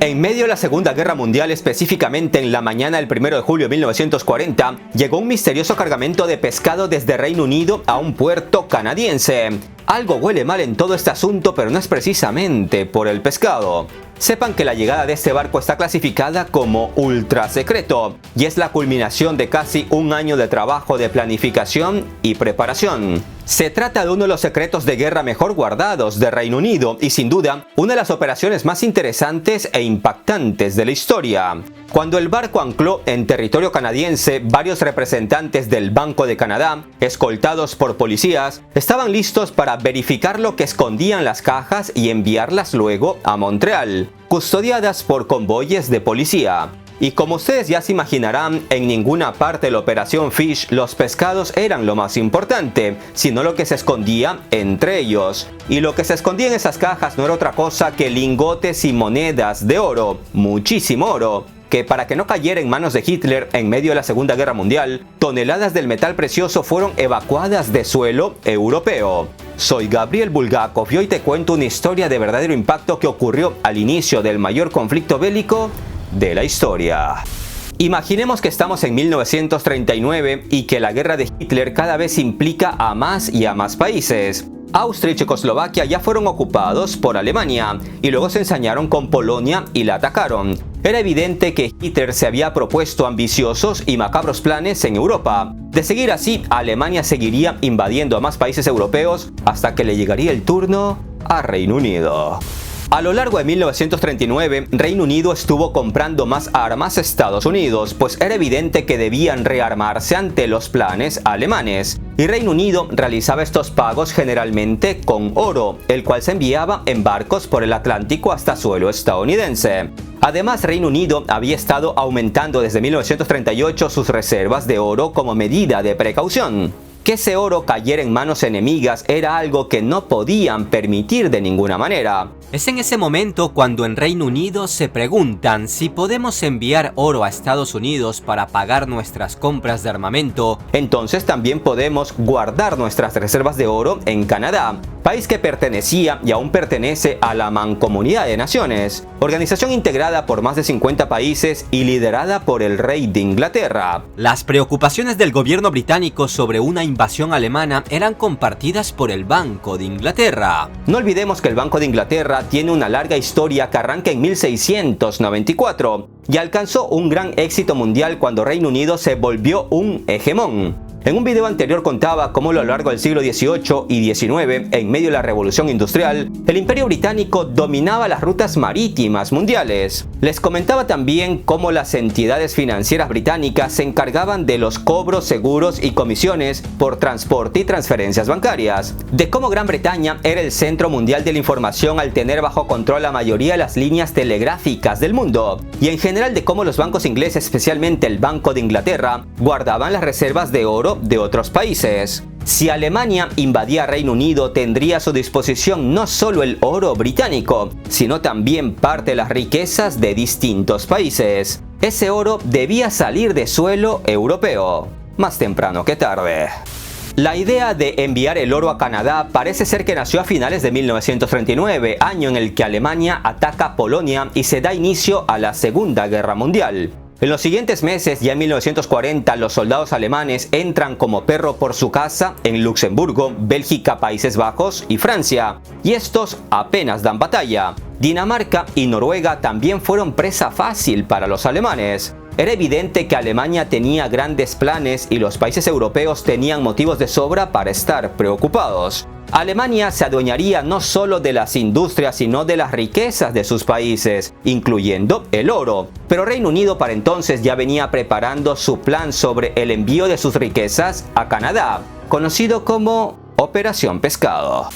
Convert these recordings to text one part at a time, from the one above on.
En medio de la Segunda Guerra Mundial, específicamente en la mañana del 1 de julio de 1940, llegó un misterioso cargamento de pescado desde Reino Unido a un puerto canadiense. Algo huele mal en todo este asunto, pero no es precisamente por el pescado. Sepan que la llegada de este barco está clasificada como ultra secreto y es la culminación de casi un año de trabajo de planificación y preparación. Se trata de uno de los secretos de guerra mejor guardados de Reino Unido y sin duda una de las operaciones más interesantes e impactantes de la historia. Cuando el barco ancló en territorio canadiense, varios representantes del Banco de Canadá, escoltados por policías, estaban listos para verificar lo que escondían las cajas y enviarlas luego a Montreal, custodiadas por convoyes de policía. Y como ustedes ya se imaginarán, en ninguna parte de la Operación Fish los pescados eran lo más importante, sino lo que se escondía entre ellos. Y lo que se escondía en esas cajas no era otra cosa que lingotes y monedas de oro, muchísimo oro, que para que no cayera en manos de Hitler en medio de la Segunda Guerra Mundial, toneladas del metal precioso fueron evacuadas de suelo europeo. Soy Gabriel Bulgakov y hoy te cuento una historia de verdadero impacto que ocurrió al inicio del mayor conflicto bélico de la historia. Imaginemos que estamos en 1939 y que la guerra de Hitler cada vez implica a más y a más países. Austria y Checoslovaquia ya fueron ocupados por Alemania y luego se ensañaron con Polonia y la atacaron. Era evidente que Hitler se había propuesto ambiciosos y macabros planes en Europa. De seguir así, Alemania seguiría invadiendo a más países europeos hasta que le llegaría el turno a Reino Unido. A lo largo de 1939, Reino Unido estuvo comprando más armas a Estados Unidos, pues era evidente que debían rearmarse ante los planes alemanes. Y Reino Unido realizaba estos pagos generalmente con oro, el cual se enviaba en barcos por el Atlántico hasta suelo estadounidense. Además, Reino Unido había estado aumentando desde 1938 sus reservas de oro como medida de precaución. Que ese oro cayera en manos enemigas era algo que no podían permitir de ninguna manera. Es en ese momento cuando en Reino Unido se preguntan si podemos enviar oro a Estados Unidos para pagar nuestras compras de armamento. Entonces también podemos guardar nuestras reservas de oro en Canadá, país que pertenecía y aún pertenece a la Mancomunidad de Naciones, organización integrada por más de 50 países y liderada por el rey de Inglaterra. Las preocupaciones del gobierno británico sobre una invasión alemana eran compartidas por el Banco de Inglaterra. No olvidemos que el Banco de Inglaterra tiene una larga historia que arranca en 1694 y alcanzó un gran éxito mundial cuando Reino Unido se volvió un hegemón. En un video anterior contaba cómo a lo largo del siglo XVIII y XIX, en medio de la Revolución Industrial, el Imperio Británico dominaba las rutas marítimas mundiales. Les comentaba también cómo las entidades financieras británicas se encargaban de los cobros, seguros y comisiones por transporte y transferencias bancarias. De cómo Gran Bretaña era el centro mundial de la información al tener bajo control la mayoría de las líneas telegráficas del mundo. Y en general de cómo los bancos ingleses, especialmente el Banco de Inglaterra, guardaban las reservas de oro de otros países. Si Alemania invadía Reino Unido, tendría a su disposición no solo el oro británico, sino también parte de las riquezas de distintos países. Ese oro debía salir de suelo europeo, más temprano que tarde. La idea de enviar el oro a Canadá parece ser que nació a finales de 1939, año en el que Alemania ataca Polonia y se da inicio a la Segunda Guerra Mundial. En los siguientes meses, ya en 1940, los soldados alemanes entran como perro por su casa en Luxemburgo, Bélgica, Países Bajos y Francia, y estos apenas dan batalla. Dinamarca y Noruega también fueron presa fácil para los alemanes. Era evidente que Alemania tenía grandes planes y los países europeos tenían motivos de sobra para estar preocupados. Alemania se adueñaría no solo de las industrias, sino de las riquezas de sus países, incluyendo el oro. Pero Reino Unido para entonces ya venía preparando su plan sobre el envío de sus riquezas a Canadá, conocido como Operación Pescado.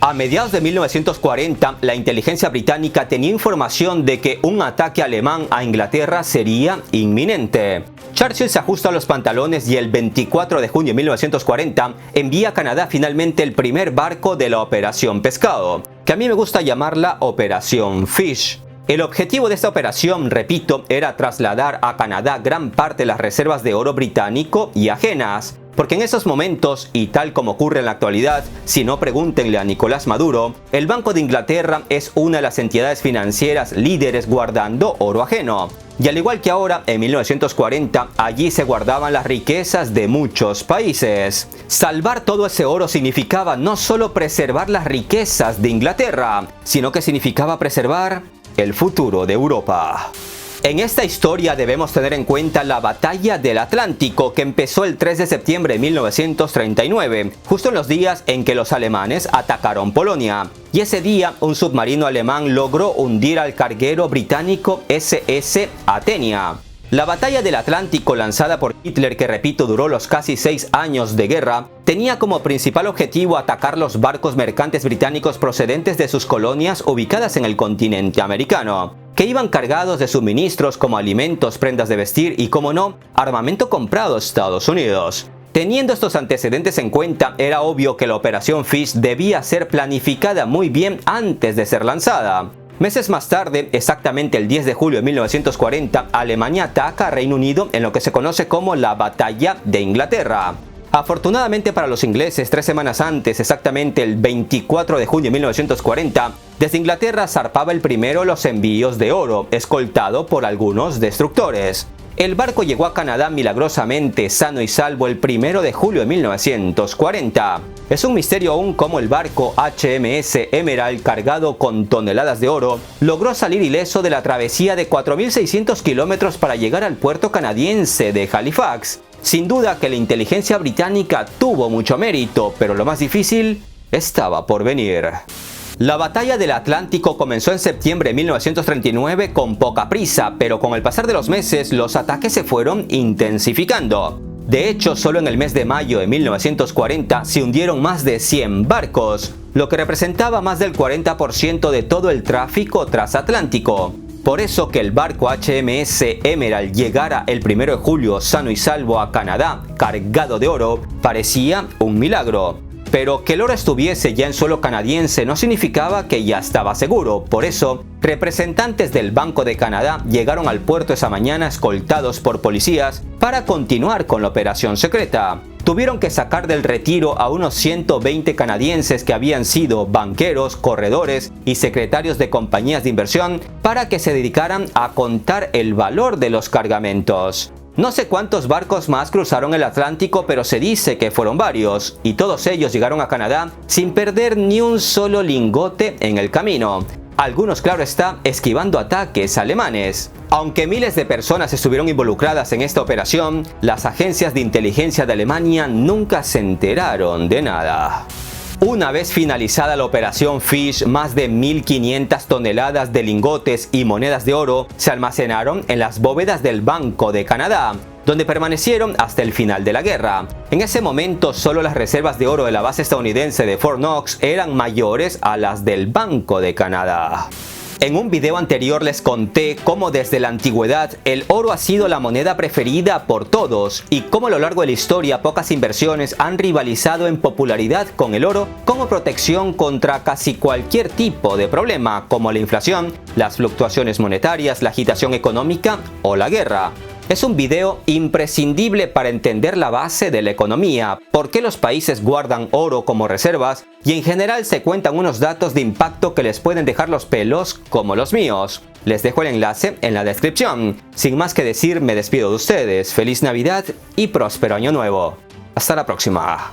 A mediados de 1940, la inteligencia británica tenía información de que un ataque alemán a Inglaterra sería inminente. Churchill se ajusta los pantalones y el 24 de junio de 1940 envía a Canadá finalmente el primer barco de la Operación Pescado, que a mí me gusta llamarla Operación Fish. El objetivo de esta operación, repito, era trasladar a Canadá gran parte de las reservas de oro británico y ajenas. Porque en esos momentos, y tal como ocurre en la actualidad, si no pregúntenle a Nicolás Maduro, el Banco de Inglaterra es una de las entidades financieras líderes guardando oro ajeno. Y al igual que ahora, en 1940, allí se guardaban las riquezas de muchos países. Salvar todo ese oro significaba no solo preservar las riquezas de Inglaterra, sino que significaba preservar el futuro de Europa. En esta historia debemos tener en cuenta la Batalla del Atlántico, que empezó el 3 de septiembre de 1939, justo en los días en que los alemanes atacaron Polonia. Y ese día, un submarino alemán logró hundir al carguero británico SS Athenia. La Batalla del Atlántico, lanzada por Hitler, que repito duró los casi 6 años de guerra, tenía como principal objetivo atacar los barcos mercantes británicos procedentes de sus colonias ubicadas en el continente americano, que iban cargados de suministros como alimentos, prendas de vestir y, como no, armamento comprado a Estados Unidos. Teniendo estos antecedentes en cuenta, era obvio que la Operación Fish debía ser planificada muy bien antes de ser lanzada. Meses más tarde, exactamente el 10 de julio de 1940, Alemania ataca a Reino Unido en lo que se conoce como la Batalla de Inglaterra. Afortunadamente para los ingleses, 3 semanas antes, exactamente el 24 de junio de 1940, desde Inglaterra zarpaba el primero los envíos de oro, escoltado por algunos destructores. El barco llegó a Canadá milagrosamente sano y salvo el 1 de julio de 1940. Es un misterio aún cómo el barco HMS Emerald, cargado con toneladas de oro, logró salir ileso de la travesía de 4.600 kilómetros para llegar al puerto canadiense de Halifax. Sin duda que la inteligencia británica tuvo mucho mérito, pero lo más difícil estaba por venir. La Batalla del Atlántico comenzó en septiembre de 1939 con poca prisa, pero con el pasar de los meses los ataques se fueron intensificando. De hecho, solo en el mes de mayo de 1940 se hundieron más de 100 barcos, lo que representaba más del 40% de todo el tráfico transatlántico. Por eso que el barco HMS Emerald llegara el 1 de julio sano y salvo a Canadá, cargado de oro, parecía un milagro. Pero que el oro estuviese ya en suelo canadiense no significaba que ya estaba seguro. Por eso, representantes del Banco de Canadá llegaron al puerto esa mañana escoltados por policías para continuar con la operación secreta. Tuvieron que sacar del retiro a unos 120 canadienses que habían sido banqueros, corredores y secretarios de compañías de inversión para que se dedicaran a contar el valor de los cargamentos. No sé cuántos barcos más cruzaron el Atlántico, pero se dice que fueron varios, y todos ellos llegaron a Canadá sin perder ni un solo lingote en el camino. Algunos, claro está, esquivando ataques alemanes. Aunque miles de personas estuvieron involucradas en esta operación, las agencias de inteligencia de Alemania nunca se enteraron de nada. Una vez finalizada la operación Fish, más de 1.500 toneladas de lingotes y monedas de oro se almacenaron en las bóvedas del Banco de Canadá, donde permanecieron hasta el final de la guerra. En ese momento, solo las reservas de oro de la base estadounidense de Fort Knox eran mayores a las del Banco de Canadá. En un video anterior les conté cómo desde la antigüedad el oro ha sido la moneda preferida por todos y cómo a lo largo de la historia pocas inversiones han rivalizado en popularidad con el oro como protección contra casi cualquier tipo de problema, como la inflación, las fluctuaciones monetarias, la agitación económica o la guerra. Es un video imprescindible para entender la base de la economía, por qué los países guardan oro como reservas y en general se cuentan unos datos de impacto que les pueden dejar los pelos como los míos. Les dejo el enlace en la descripción. Sin más que decir, me despido de ustedes. Feliz Navidad y próspero Año Nuevo. Hasta la próxima.